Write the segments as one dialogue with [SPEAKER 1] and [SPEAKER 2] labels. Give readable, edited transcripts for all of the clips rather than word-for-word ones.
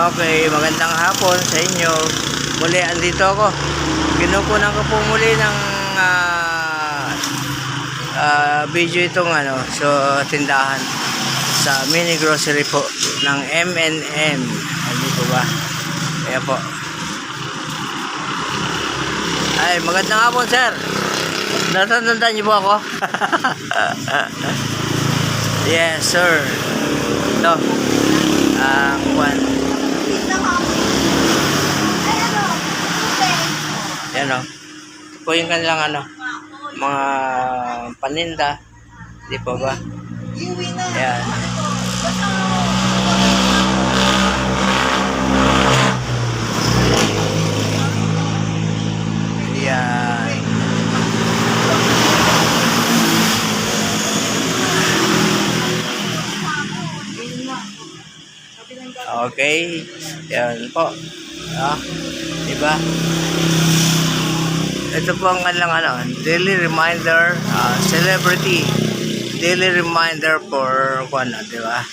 [SPEAKER 1] Okay, magandang hapon sa inyo. Muli, andito ako. Kinukunan ko po muli ng video itong tindahan sa mini grocery po ng M&M. Hindi po ba? Kaya po. Ay, magandang hapon, sir. Natatandaan niyo po ako? Yes, sir. Ito. One. Yan o. Ito po yung kanilang mga paninda. Di po ba? Yan. Yan. Okay. Yan po. Diba? Ito po ang kanilang daily reminder, celebrity daily reminder for diba?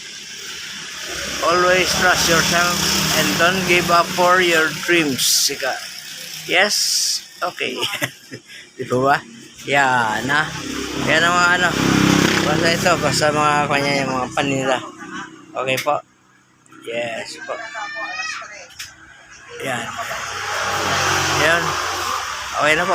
[SPEAKER 1] Always trust yourself and don't give up for your dreams. Sika. Yes? Okay. Di po ba? Yan Yan ang mga basta ito, basta mga kanya yung mga paninda. Okay po. Yes po. Yan. Yan. Okay na po.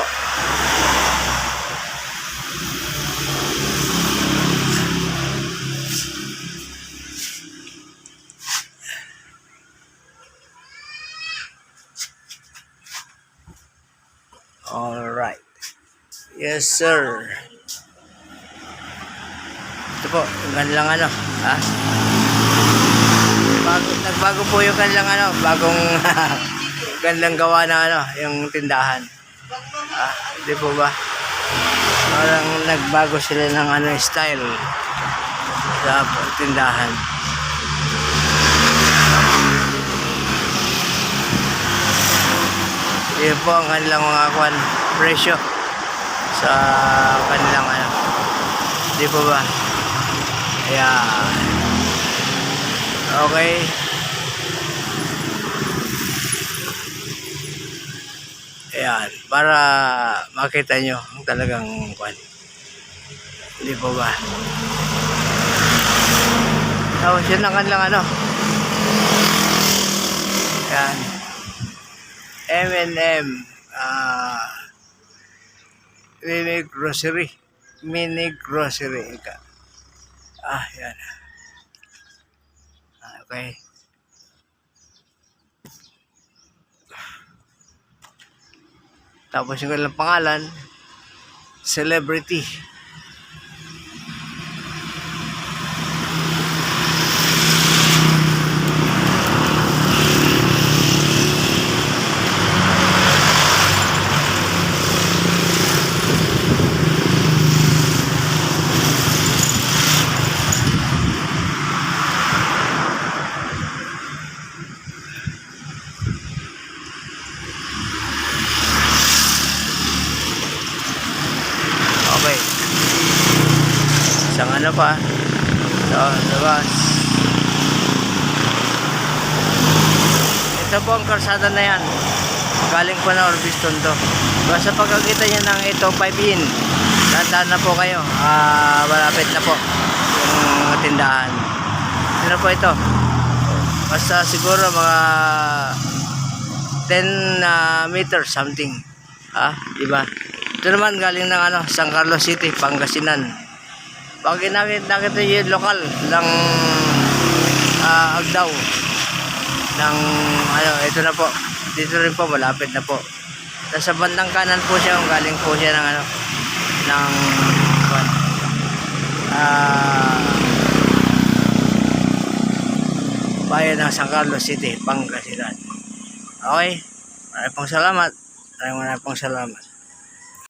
[SPEAKER 1] Alright. Yes, sir. Ito po, yung kanilang nagbago po yung kanilang bagong gandang gawa na yung tindahan. Di po ba? Parang nagbago sila ng style sa tindahan. Yun po ang kanilang mga presyo sa kanilang di po ba? Ayan. Okay. Ayan. Para makita nyo ang talagang di po ba? Tapos yun ang kanilang ayan. M&M mini grocery yan. Okay. Tapos yung kanilang pangalan, celebrity. Okay. Isang pa. Labas. Ito po ang karsada na yan. Galing po na Orbiston to. Basta pagkakita nyo ng ito 5-in, tandaan na po kayo. Malapit na po yung tindahan. Ano po ito? Basta siguro mga 10 meters something. Diba? Ito naman galing ng San Carlos City, Pangasinan. Pag nakita yung lokal ng Agdao ng ito na po. Dito rin po, malapit na po. Sa bandang kanan po siya, galing po siya ng bayan ng San Carlos City, Pangasinan. Okay? Maraming pong salamat. Maraming pong salamat.